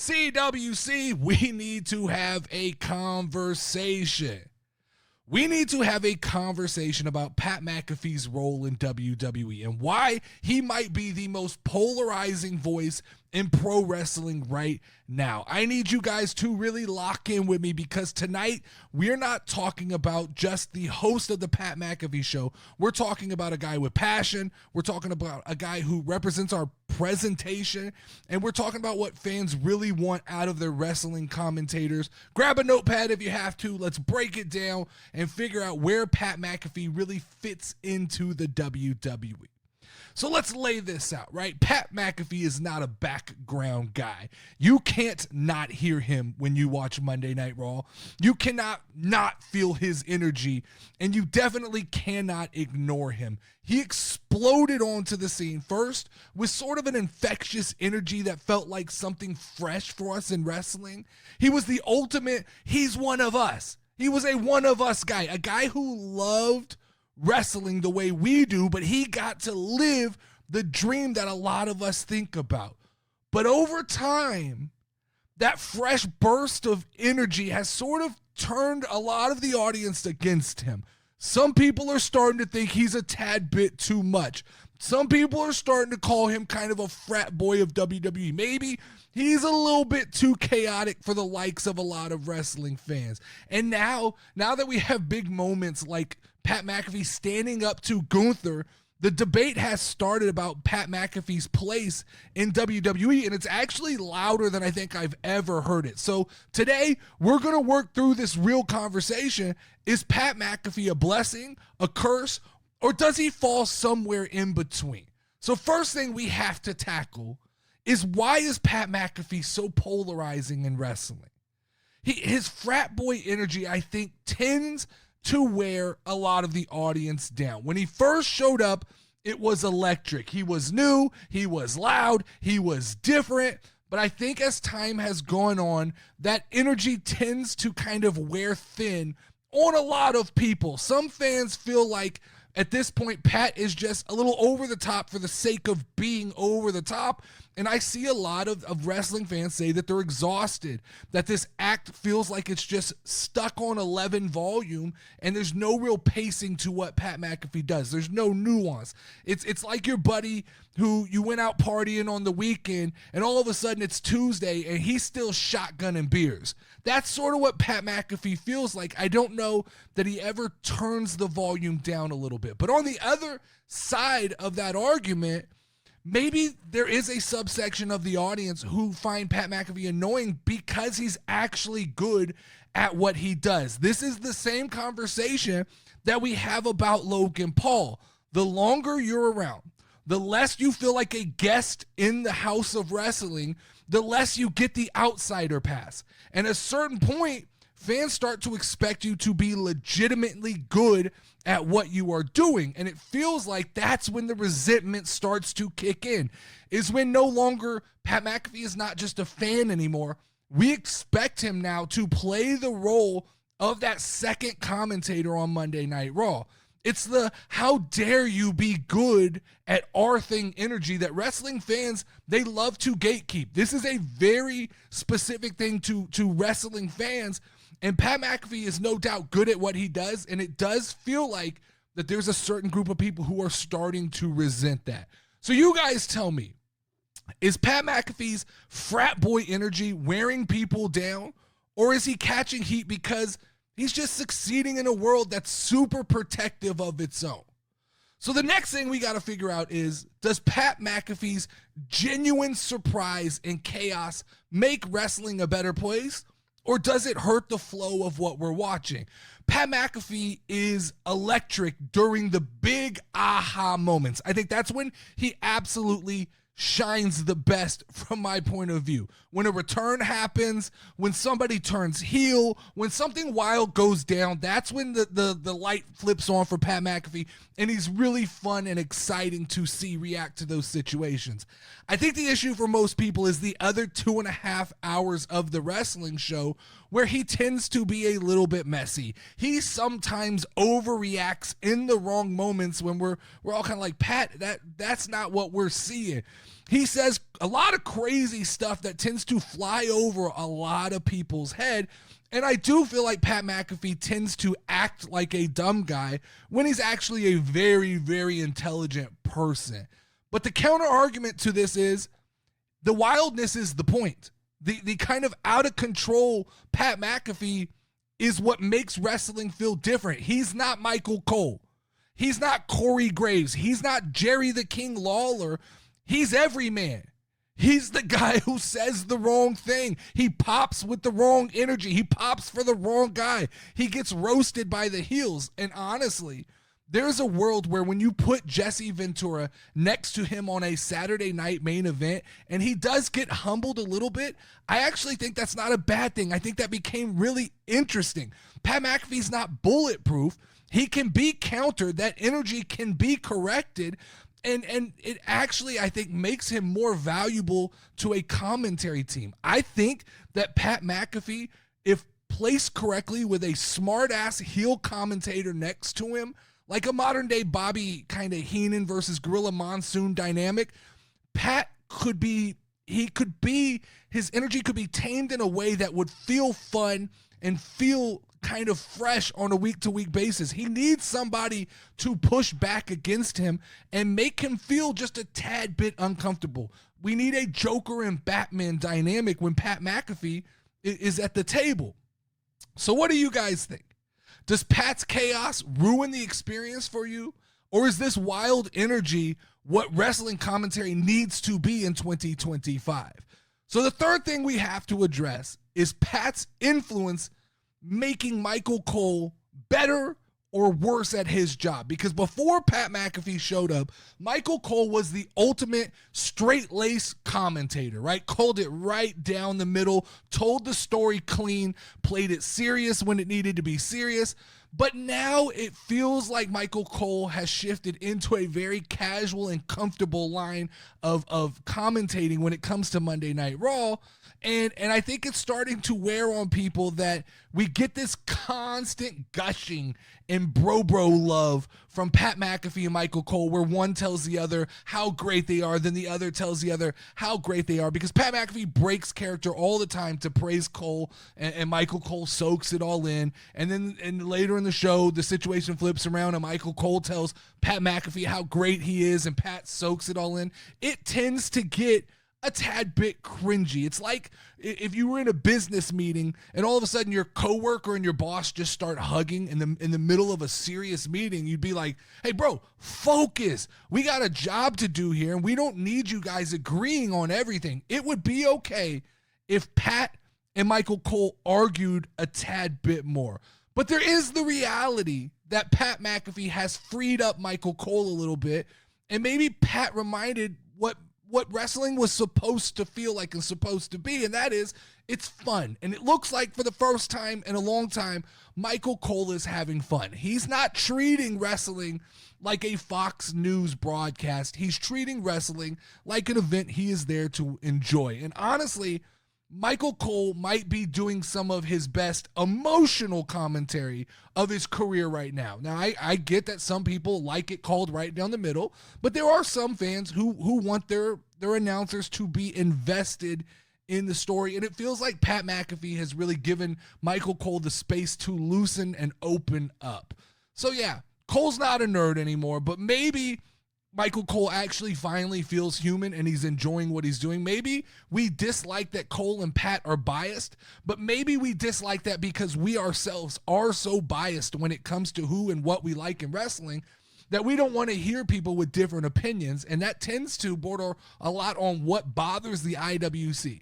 CWC, we need to have a conversation. We need to have a conversation about Pat McAfee's role in WWE and why he might be the most polarizing voice in pro wrestling right now. I need you guys to really lock in with me because tonight we're not talking about just the host of the Pat McAfee show. We're talking about a guy with passion. We're talking about a guy who represents our presentation, and we're talking about what fans really want out of their wrestling commentators. Grab a notepad if you have to. Let's break it down and figure out where Pat McAfee really fits into the WWE. So let's lay this out, right? Pat McAfee is not a background guy. You can't not hear him when you watch Monday Night Raw. You cannot not feel his energy, and you definitely cannot ignore him. He exploded onto the scene first with sort of an infectious energy that felt like something fresh for us in wrestling. He was the ultimate, he's one of us. He was a one of us guy, a guy who loved wrestling the way we do, but he got to live the dream that a lot of us think about. But over time, that fresh burst of energy has sort of turned a lot of the audience against him. Some people are starting to think he's a tad bit too much. Some people are starting to call him kind of a frat boy of WWE. Maybe he's a little bit too chaotic for the likes of a lot of wrestling fans. And now that we have big moments like Pat McAfee standing up to Gunther, the debate has started about Pat McAfee's place in WWE, and it's actually louder than I think I've ever heard it. So today, we're going to work through this real conversation. Is Pat McAfee a blessing, a curse, or does he fall somewhere in between? So first thing we have to tackle is, why is Pat McAfee so polarizing in wrestling? His frat boy energy, I think, tends to wear a lot of the audience down. When he first showed up, it was electric. He was new, he was loud, he was different. But I think as time has gone on, that energy tends to kind of wear thin on a lot of people. Some fans feel like at this point, Pat is just a little over the top for the sake of being over the top. And I see a lot of wrestling fans say that they're exhausted, that this act feels like it's just stuck on 11 volume, and there's no real pacing to what Pat McAfee does. There's no nuance. It's like your buddy who you went out partying on the weekend, and all of a sudden it's Tuesday, and he's still shotgunning beers. That's sort of what Pat McAfee feels like. I don't know that he ever turns the volume down a little bit. But on the other side of that argument, maybe there is a subsection of the audience who find Pat McAfee annoying because he's actually good at what he does. This is the same conversation that we have about Logan Paul. The longer you're around, the less you feel like a guest in the house of wrestling, the less you get the outsider pass. And at a certain point, fans start to expect you to be legitimately good at what you are doing. And it feels like that's when the resentment starts to kick in, is when no longer Pat McAfee is not just a fan anymore. We expect him now to play the role of that second commentator on Monday Night Raw. It's the how dare you be good at our thing energy that wrestling fans, they love to gatekeep. This is a very specific thing to wrestling fans. And Pat McAfee is no doubt good at what he does, and it does feel like that there's a certain group of people who are starting to resent that. So you guys tell me, is Pat McAfee's frat boy energy wearing people down, or is he catching heat because he's just succeeding in a world that's super protective of its own? So the next thing we got to figure out is, does Pat McAfee's genuine surprise and chaos make wrestling a better place? Or does it hurt the flow of what we're watching? Pat McAfee is electric during the big aha moments. I think that's when he absolutely shines the best from my point of view. When a return happens, when somebody turns heel, when something wild goes down, that's when the light flips on for Pat McAfee, and he's really fun and exciting to see react to those situations. I think the issue for most people is the other 2.5 hours of the wrestling show, where he tends to be a little bit messy. He sometimes overreacts in the wrong moments when we're all kind of like, Pat, that's not what we're seeing. He says a lot of crazy stuff that tends to fly over a lot of people's head. And I do feel like Pat McAfee tends to act like a dumb guy when he's actually a very, very intelligent person. But the counter argument to this is the wildness is the point. The kind of out of control Pat McAfee is what makes wrestling feel different. He's not Michael Cole. He's not Corey Graves. He's not Jerry the King Lawler. He's every man. He's the guy who says the wrong thing. He pops with the wrong energy. He pops for the wrong guy. He gets roasted by the heels. And honestly, there's a world where when you put Jesse Ventura next to him on a Saturday night main event and he does get humbled a little bit, I actually think that's not a bad thing. I think that became really interesting. Pat McAfee's not bulletproof. He can be countered. That energy can be corrected. And it actually, I think, makes him more valuable to a commentary team. I think that Pat McAfee, if placed correctly with a smart-ass heel commentator next to him, like a modern-day Bobby kind of Heenan versus Gorilla Monsoon dynamic, Pat could be, his energy could be tamed in a way that would feel fun and feel kind of fresh on a week-to-week basis. He needs somebody to push back against him and make him feel just a tad bit uncomfortable. We need a Joker and Batman dynamic when Pat McAfee is at the table. So what do you guys think? Does Pat's chaos ruin the experience for you? Or is this wild energy what wrestling commentary needs to be in 2025? So the third thing we have to address is Pat's influence making Michael Cole better or worse at his job. Because before Pat McAfee showed up, Michael Cole was the ultimate straight-laced commentator, right? Called it right down the middle, told the story clean, played it serious when it needed to be serious. But now it feels like Michael Cole has shifted into a very casual and comfortable line of commentating when it comes to Monday Night Raw. And I think it's starting to wear on people that we get this constant gushing and bro love from Pat McAfee and Michael Cole, where one tells the other how great they are, then the other tells the other how great they are, because Pat McAfee breaks character all the time to praise Cole, and Michael Cole soaks it all in. And then later in the show, the situation flips around and Michael Cole tells Pat McAfee how great he is, and Pat soaks it all in. It tends to get a tad bit cringy. It's like if you were in a business meeting and all of a sudden your coworker and your boss just start hugging in the middle of a serious meeting. You'd be like, hey bro, focus. We got a job to do here and we don't need you guys agreeing on everything. It would be okay if Pat and Michael Cole argued a tad bit more. But there is the reality that Pat McAfee has freed up Michael Cole a little bit, and maybe Pat reminded what wrestling was supposed to feel like and supposed to be, and that is, it's fun. And it looks like for the first time in a long time, Michael Cole is having fun. He's not treating wrestling like a Fox News broadcast. He's treating wrestling like an event he is there to enjoy. And honestly, Michael Cole might be doing some of his best emotional commentary of his career right now. Now, I get that some people like it called right down the middle, but there are some fans who want their announcers to be invested in the story, and it feels like Pat McAfee has really given Michael Cole the space to loosen and open up. So yeah, Cole's not a nerd anymore, but maybe Michael Cole actually finally feels human and he's enjoying what he's doing. Maybe we dislike that Cole and Pat are biased, but maybe we dislike that because we ourselves are so biased when it comes to who and what we like in wrestling that we don't want to hear people with different opinions, and that tends to border a lot on what bothers the IWC.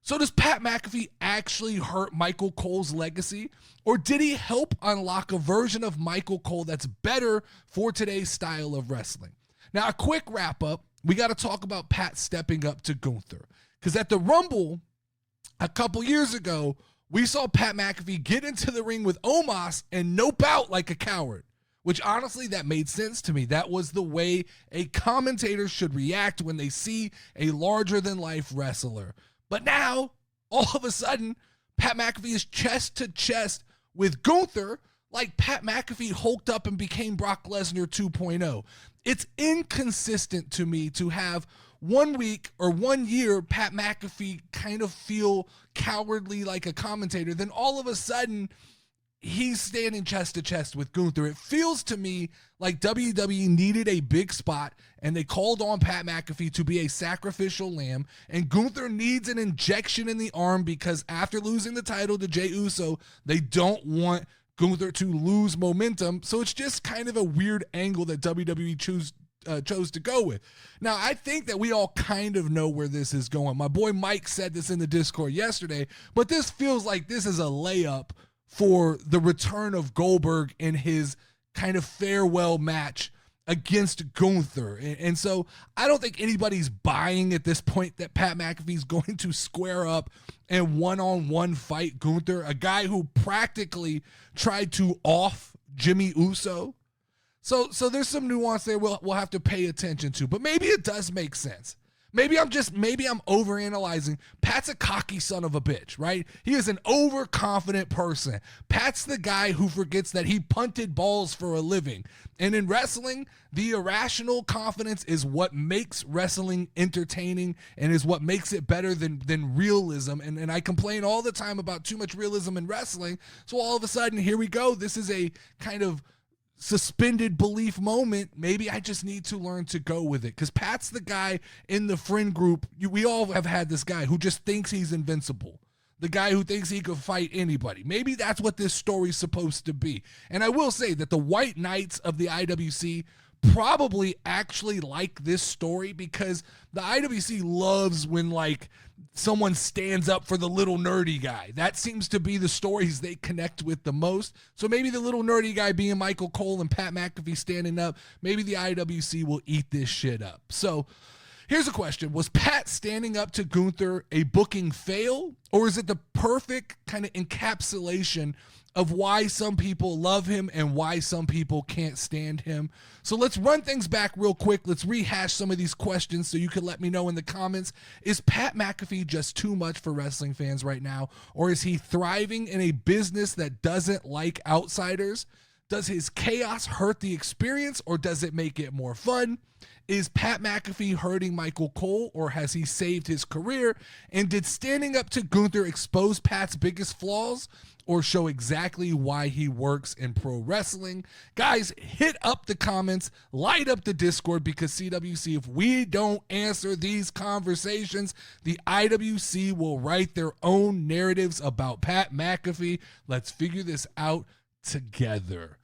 So does Pat McAfee actually hurt Michael Cole's legacy, or did he help unlock a version of Michael Cole that's better for today's style of wrestling? Now, a quick wrap up, we got to talk about Pat stepping up to Gunther. Because at the Rumble a couple years ago, we saw Pat McAfee get into the ring with Omos and nope out like a coward. Which honestly, that made sense to me. That was the way a commentator should react when they see a larger-than-life wrestler. But now, all of a sudden, Pat McAfee is chest to chest with Gunther, like Pat McAfee hulked up and became Brock Lesnar 2.0. It's inconsistent to me to have 1 week or 1 year, Pat McAfee kind of feel cowardly like a commentator. Then all of a sudden, he's standing chest to chest with Gunther. It feels to me like WWE needed a big spot and they called on Pat McAfee to be a sacrificial lamb, and Gunther needs an injection in the arm because after losing the title to Jey Uso, they don't want Gunther to lose momentum. So it's just kind of a weird angle that WWE chose to go with. Now, I think that we all kind of know where this is going. My boy Mike said this in the Discord yesterday, but this feels like this is a layup for the return of Goldberg in his kind of farewell match against Gunther. And so I don't think anybody's buying at this point that Pat McAfee's going to square up and one-on-one fight Gunther, a guy who practically tried to off Jimmy Uso. So there's some nuance there we'll have to pay attention to, but maybe it does make sense. Maybe I'm overanalyzing. Pat's a cocky son of a bitch, right? He is an overconfident person. Pat's the guy who forgets that he punted balls for a living. And in wrestling, the irrational confidence is what makes wrestling entertaining and is what makes it better than realism. And I complain all the time about too much realism in wrestling. So all of a sudden, here we go. This is a kind of suspended belief moment. Maybe I just need to learn to go with it, because Pat's the guy in the friend group. We all have had this guy who just thinks he's invincible, the guy who thinks he could fight anybody. Maybe that's what this story's supposed to be. And I will say that the White Knights of the IWC probably actually like this story, because the IWC loves when like someone stands up for the little nerdy guy. That seems to be the stories they connect with the most. So maybe the little nerdy guy being Michael Cole and Pat McAfee standing up, maybe the IWC will eat this shit up. So here's a question. Was Pat standing up to Gunther a booking fail, or is it the perfect kind of encapsulation of why some people love him and why some people can't stand him? So let's run things back real quick. Let's rehash some of these questions so you can let me know in the comments. Is Pat McAfee just too much for wrestling fans right now, or is he thriving in a business that doesn't like outsiders? Does his chaos hurt the experience, or does it make it more fun? Is Pat McAfee hurting Michael Cole, or has he saved his career? And did standing up to Gunther expose Pat's biggest flaws, or show exactly why he works in pro wrestling? Guys, hit up the comments, light up the Discord, because CWC, if we don't answer these conversations, the IWC will write their own narratives about Pat McAfee. Let's figure this out together.